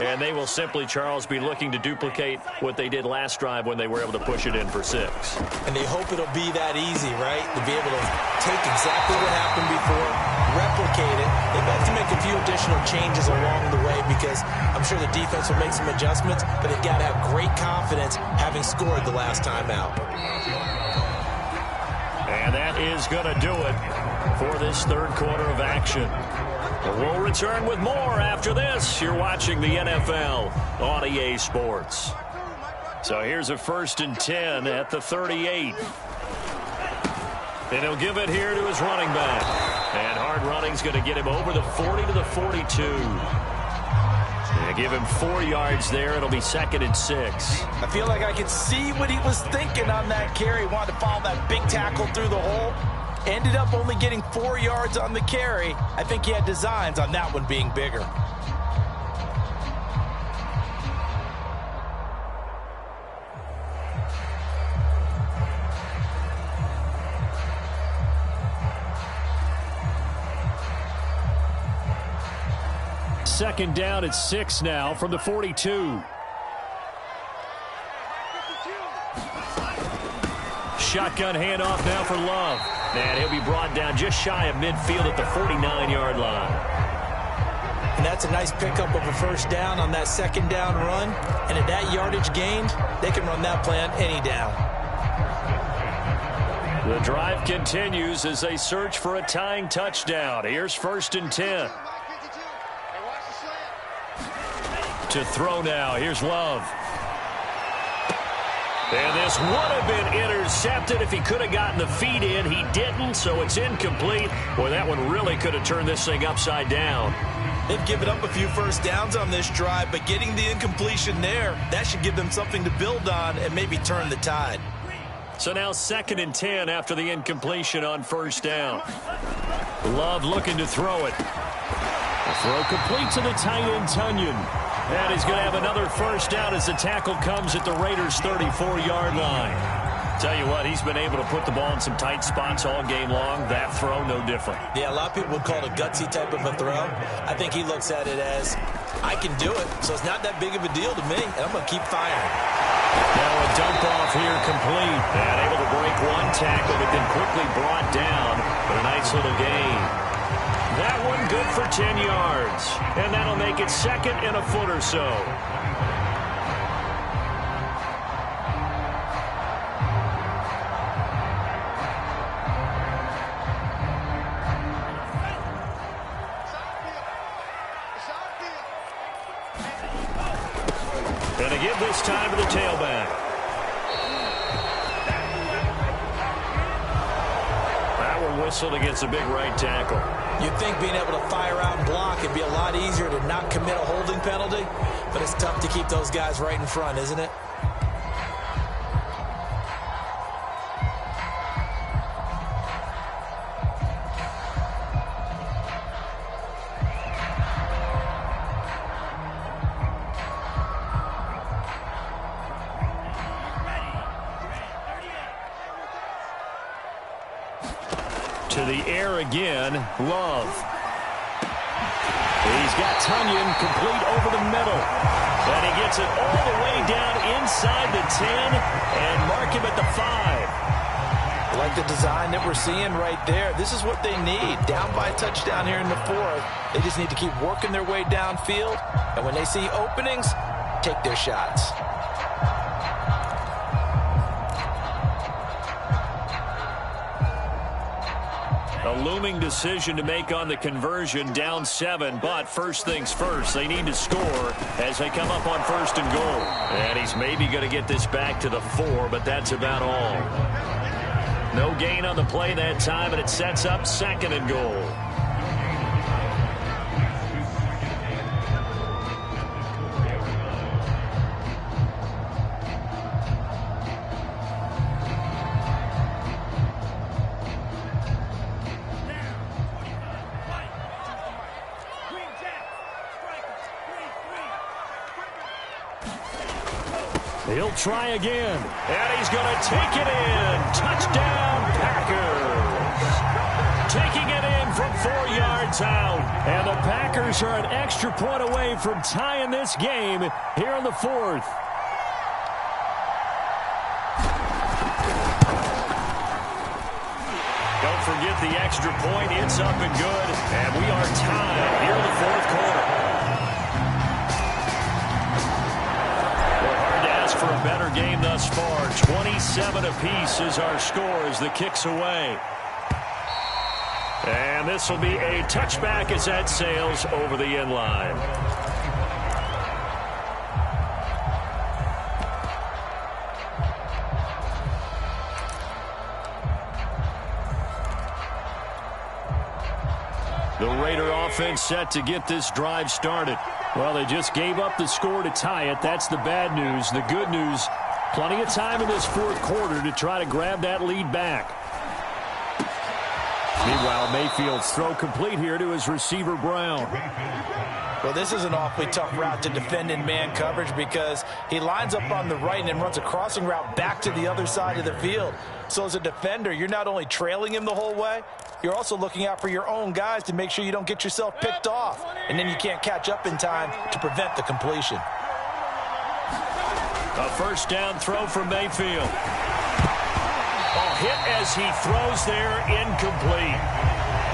[SPEAKER 1] And they will simply, Charles, be looking to duplicate what they did last drive when they were able to push it in for 6.
[SPEAKER 2] And they hope it'll be that easy, right? To be able to take exactly what happened before, replicate it. They've got to make a few additional changes along the way because I'm sure the defense will make some adjustments, but they've got to have great confidence having scored the last time out.
[SPEAKER 1] And that is going to do it for this 3rd quarter of action. We'll return with more after this. You're watching the NFL on EA Sports. So here's a 1st and 10 at the 38. And he'll give it here to his running back. And hard running's going to get him over the 40 to the 42. And give him 4 yards there. It'll be 2nd and 6.
[SPEAKER 2] I feel like I could see what he was thinking on that carry. He wanted to follow that big tackle through the hole. Ended up only getting 4 yards on the carry. I think he had designs on that one being bigger.
[SPEAKER 1] Second down at 6 now from the 42. shotgun handoff now for Love. And he'll be brought down just shy of midfield at the 49-yard line.
[SPEAKER 2] And that's a nice pickup of a first down on that second down run. And at that yardage gained, they can run that play on any down.
[SPEAKER 1] The drive continues as they search for a tying touchdown. Here's 1st and 10. To throw now. Here's Love. And this would have been intercepted if he could have gotten the feet in. He didn't, so it's incomplete. Boy, that one really could have turned this thing upside down.
[SPEAKER 2] They've given up a few first downs on this drive, but getting the incompletion there, that should give them something to build on and maybe turn the tide.
[SPEAKER 1] So now 2nd and 10 after the incompletion on first down. Love looking to throw it. The throw complete to the tight end, Tunyon. And he's going to have another first down as the tackle comes at the Raiders' 34-yard line. Tell you what, he's been able to put the ball in some tight spots all game long. That throw, no different.
[SPEAKER 2] Yeah, a lot of people would call it a gutsy type of a throw. I think he looks at it as, I can do it, so it's not that big of a deal to me, and I'm going to keep firing.
[SPEAKER 1] Now a dump off here complete. And able to break one tackle, but then quickly brought down for a nice little gain. That one good for 10 yards. And that'll make it 2nd and a foot or so. And to give this time to the tailback. That one whistled against a big right tackle.
[SPEAKER 2] You'd think being able to fire out and block would be a lot easier to not commit a holding penalty, but it's tough to keep those guys right in front, isn't it?
[SPEAKER 1] To the air again, Love. He's got Tunyon complete over the middle. And he gets it all the way down inside the 10 and mark him at the 5.
[SPEAKER 2] I like the design that we're seeing right there. This is what they need. Down by a touchdown here in the 4th. They just need to keep working their way downfield. And when they see openings, take their shots.
[SPEAKER 1] A looming decision to make on the conversion, down 7, but first things first, they need to score as they come up on 1st and goal. And he's maybe going to get this back to the 4, but that's about all. No gain on the play that time, and it sets up 2nd and goal. He'll try again, and he's going to take it in. Touchdown, Packers. Taking it in from 4 yards out. And the Packers are an extra point away from tying this game here in the 4th. Don't forget the extra point. It's up and good, and we are tied here in the 4th quarter. For a better game thus far. 27 apiece is our score as the kick's away. And this will be a touchback as that sails over the end line. The Raider offense set to get this drive started. Well, they just gave up the score to tie it. That's the bad news. The good news, plenty of time in this 4th quarter to try to grab that lead back. Meanwhile, Mayfield's throw complete here to his receiver, Brown.
[SPEAKER 2] Well, this is an awfully tough route to defend in man coverage because he lines up on the right and then runs a crossing route back to the other side of the field. So as a defender, you're not only trailing him the whole way, you're also looking out for your own guys to make sure you don't get yourself picked off. And then you can't catch up in time to prevent the completion.
[SPEAKER 1] A first down throw from Mayfield. Oh, hit as he throws there, incomplete.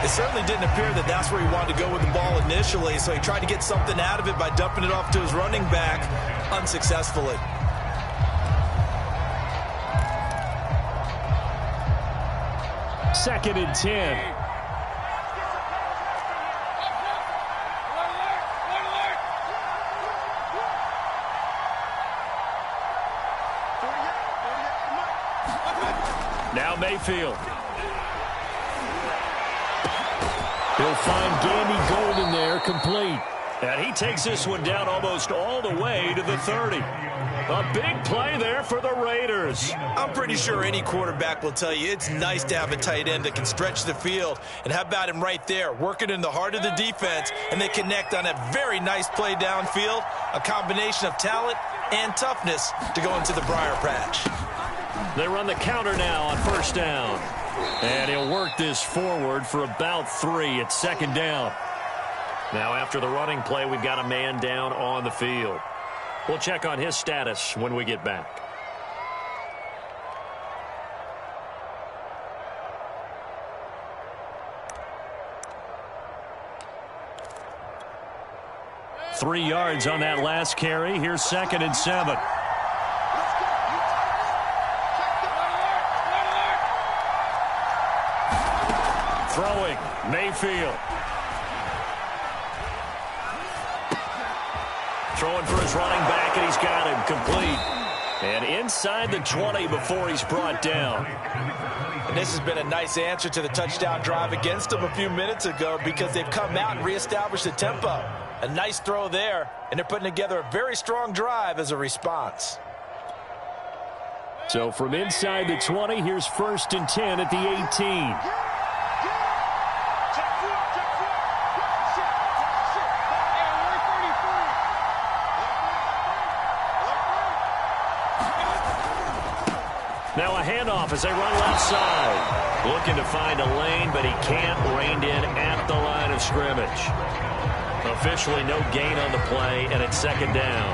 [SPEAKER 2] It certainly didn't appear that that's where he wanted to go with the ball initially, so he tried to get something out of it by dumping it off to his running back unsuccessfully.
[SPEAKER 1] Second and 10. Now Mayfield. He'll find Gandy Golden there, complete. And he takes this one down almost all the way to the 30. A big play there for the Raiders.
[SPEAKER 2] I'm pretty sure any quarterback will tell you it's nice to have a tight end that can stretch the field. And how about him right there, working in the heart of the defense, and they connect on a very nice play downfield, a combination of talent and toughness to go into the briar patch.
[SPEAKER 1] They run the counter now on first down. And he'll work this forward for about 3 at second down. Now after the running play, we've got a man down on the field. We'll check on his status when we get back. Three yards on that last carry. Here's second and 7. Throwing, Mayfield. Throwing for his running back, and he's got him complete. And inside the 20 before he's brought down.
[SPEAKER 2] And this has been a nice answer to the touchdown drive against them a few minutes ago because they've come out and reestablished the tempo. A nice throw there, and they're putting together a very strong drive as a response.
[SPEAKER 1] So from inside the 20, here's first and 10 at the 18. Now a handoff as they run left side. Looking to find a lane, but he can't. Reined in at the line of scrimmage. Officially no gain on the play, and it's second down.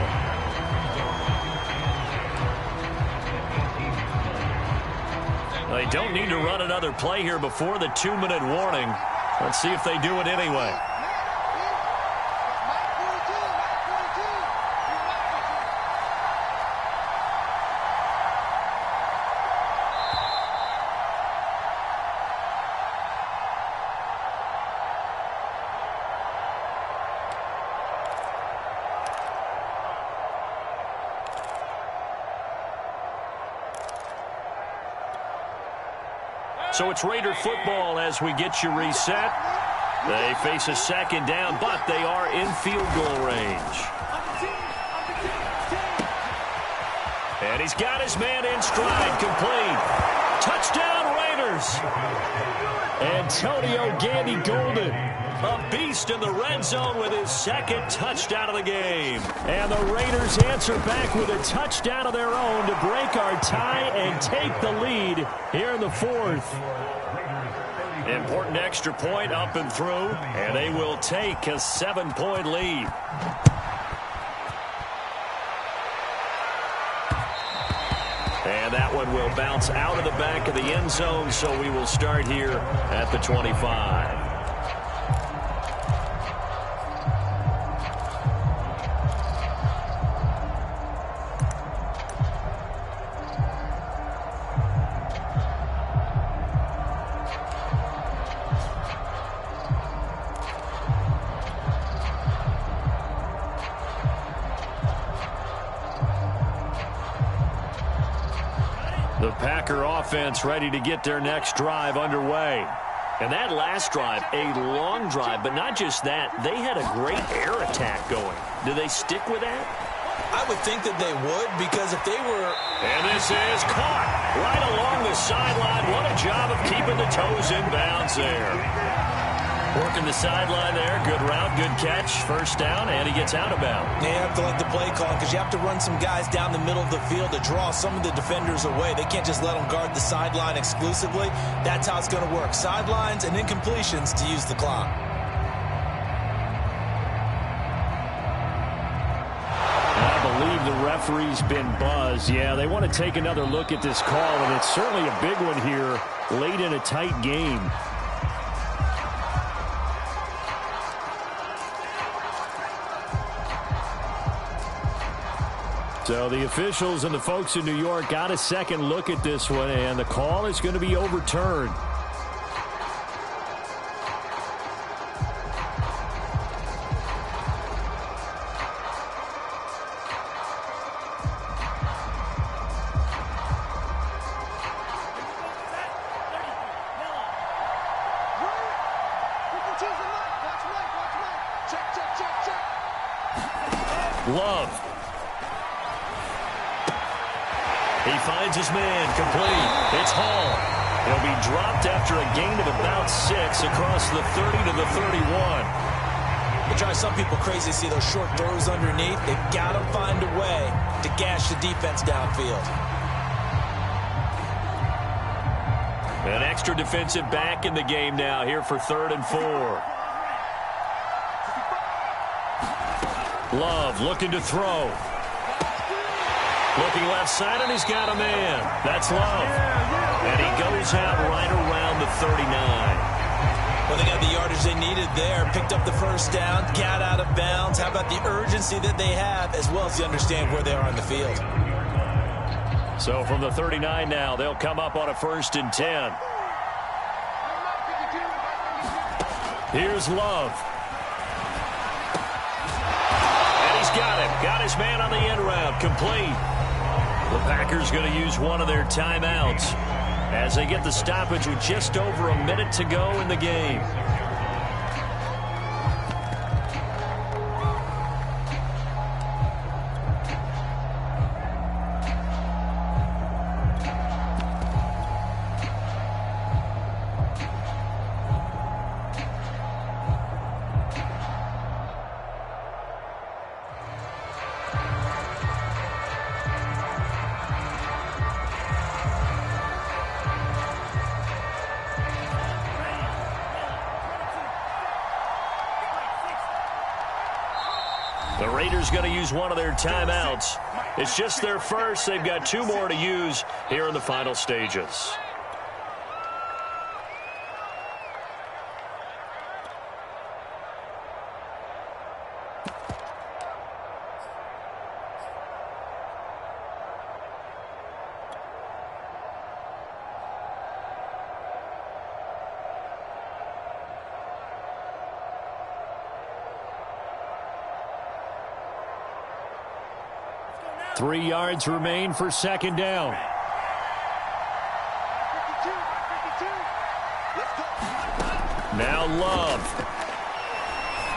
[SPEAKER 1] They don't need to run another play here before the 2-minute warning. Let's see if they do it anyway. So it's Raider football as we get you reset. They face a second down, but they are in field goal range. And he's got his man in stride, complete. Touchdown Raiders. Antonio Gandy Golden, a beast in the red zone with his second touchdown of the game. And the Raiders answer back with a touchdown of their own to break our tie and take the lead here in the fourth. Important extra point up and through, and they will take a 7-point lead. And that one will bounce out of the back of the end zone, so we will start here at the 25. The Packer offense ready to get their next drive underway. And that last drive, a long drive, but not just that. They had a great air attack going. Do they stick with that?
[SPEAKER 2] I would think that they would, because if they were...
[SPEAKER 1] And this is caught right along the sideline. What a job of keeping the toes in bounds there. Working the sideline there. Good route, good catch. First down, and he gets out of bounds.
[SPEAKER 2] You have to like the play call because you have to run some guys down the middle of the field to draw some of the defenders away. They can't just let them guard the sideline exclusively. That's how it's going to work. Sidelines and incompletions to use the clock.
[SPEAKER 1] I believe the referee's been buzzed. Yeah, they want to take another look at this call, and it's certainly a big one here late in a tight game. So the officials and the folks in New York got a second look at this one, and the call is going to be overturned. Love. He finds his man complete. It's Hall. He'll be dropped after a gain of about 6 across the 30 to the 31.
[SPEAKER 2] It drives some people crazy to see those short throws underneath. They've got to find a way to gash the defense downfield.
[SPEAKER 1] An extra defensive back in the game now here for 3rd and 4. Love looking to throw. Looking left side, and he's got a man. That's Love. And he goes out right around the 39.
[SPEAKER 2] Well, they got the yardage they needed there. Picked up the first down, got out of bounds. How about the urgency that they have, as well as they understand where they are on the field.
[SPEAKER 1] So from the 39 now, they'll come up on a 1st and 10. Here's Love. And he's got him. Got his man on the end route. Complete. The Packers going to use one of their timeouts as they get the stoppage with just over a minute to go in the game. The Raiders going to use one of their timeouts. It's just their first. They've got 2 more to use here in the final stages. Three yards remain for 2nd down. Now Love.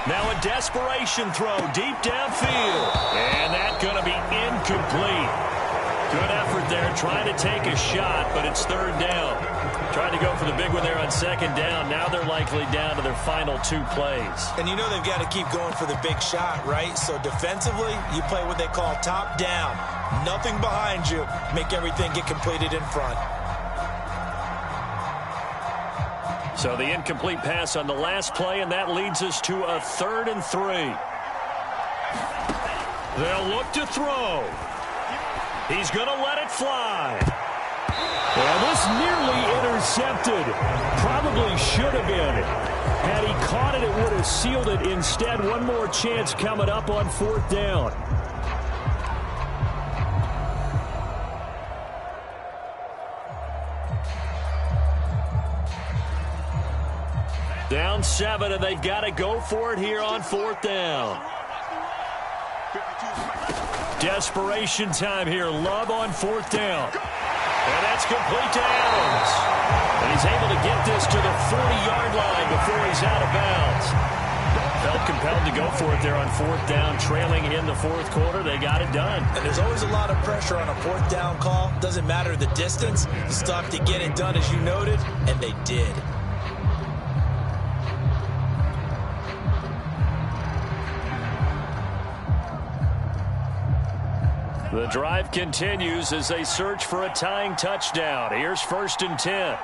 [SPEAKER 1] Now a desperation throw deep downfield. And that's going to be incomplete. Good effort there trying to take a shot, but it's 3rd down. Trying to go for the big one there on 2nd down. Now they're likely down to their final 2 plays.
[SPEAKER 2] And you know they've got to keep going for the big shot, right? So defensively, you play what they call top down. Nothing behind you. Make everything get completed in front.
[SPEAKER 1] So the incomplete pass on the last play, and that leads us to a 3rd and 3. They'll look to throw. He's going to let it fly. Well, this nearly intercepted. Probably should have been. Had he caught it, it would have sealed it. Instead, one more chance coming up on 4th down. Down 7, and they've got to go for it here on 4th down. Desperation time here. Love on 4th down. And that's complete to Adams. And he's able to get this to the 40-yard line before he's out of bounds. Felt compelled to go for it there on 4th down, trailing in the 4th quarter. They got it done.
[SPEAKER 2] And there's always a lot of pressure on a 4th down call. Doesn't matter the distance. You still have to get it done, as you noted, and they did.
[SPEAKER 1] The drive continues as they search for a tying touchdown. Here's 1st and 10.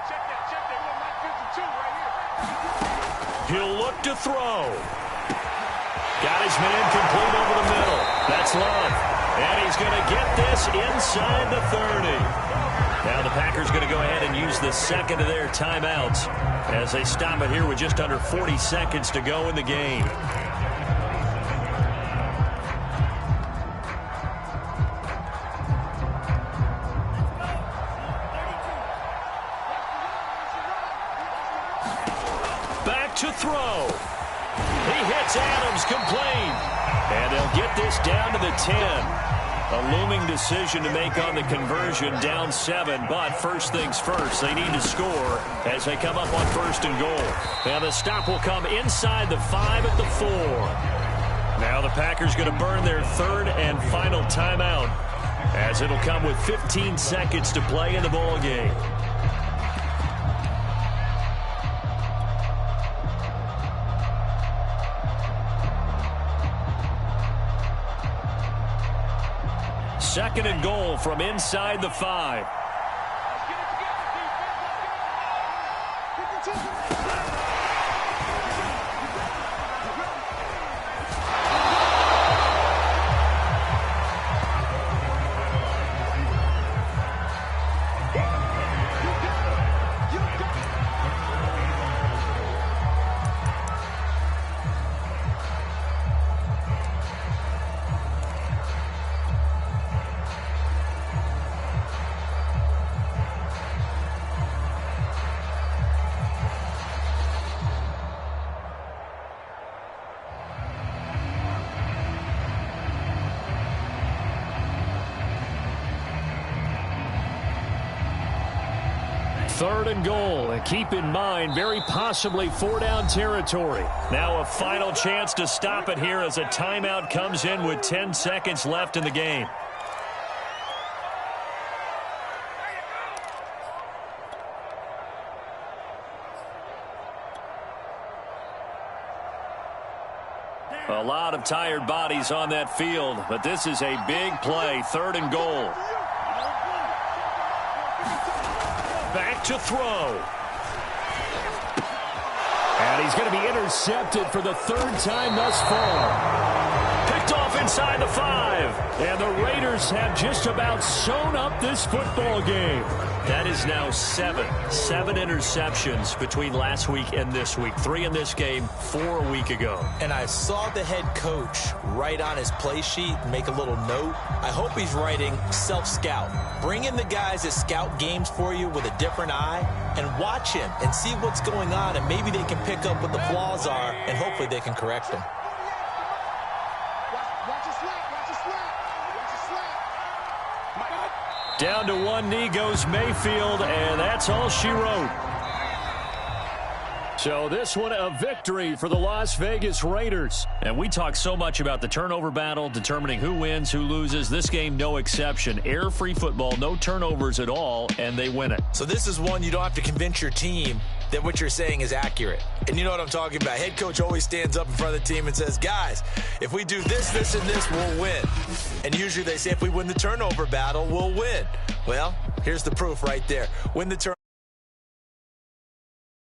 [SPEAKER 1] He'll look to throw. Got his man complete over the middle. That's Love. And he's going to get this inside the 30. Now the Packers going to go ahead and use the second of their timeouts as they stop it here with just under 40 seconds to go in the game. Back to throw. He hits Adams complete. And they'll get this down to the 10. A looming decision to make on the conversion, down 7. But first things first, they need to score as they come up on first and goal. Now the stop will come inside the 5 at the 4. Now the Packers going to burn their third and final timeout as it'll come with 15 seconds to play in the ball game. Second and goal from inside the 5. Third and goal, and keep in mind, very possibly 4-down territory. Now a final chance to stop it here as a timeout comes in with 10 seconds left in the game. A lot of tired bodies on that field, but this is a big play, third and goal. Back to throw. And he's going to be intercepted for the third time thus far. Picked off inside the 5. And the Raiders have just about sewn up this football game. That is now 7 interceptions between last week and this week. 3 in this game, 4 a week ago.
[SPEAKER 2] And I saw the head coach write on his play sheet, make a little note. I hope he's writing self-scout. Bring in the guys that scout games for you with a different eye and watch him and see what's going on, and maybe they can pick up what the flaws are, and hopefully they can correct them.
[SPEAKER 1] Down to one knee goes Mayfield, and that's all she wrote. So this one a victory for the Las Vegas Raiders. And we talk so much about the turnover battle, determining who wins, who loses. This game, no exception. Error-free football, no turnovers at all, and they win it.
[SPEAKER 2] So this is one you don't have to convince your team that what you're saying is accurate. And you know what I'm talking about. Head coach always stands up in front of the team and says, guys, if we do this, this, and this, we'll win. And usually they say if we win the turnover battle, we'll win. Well, here's the proof right there. Win the turnover.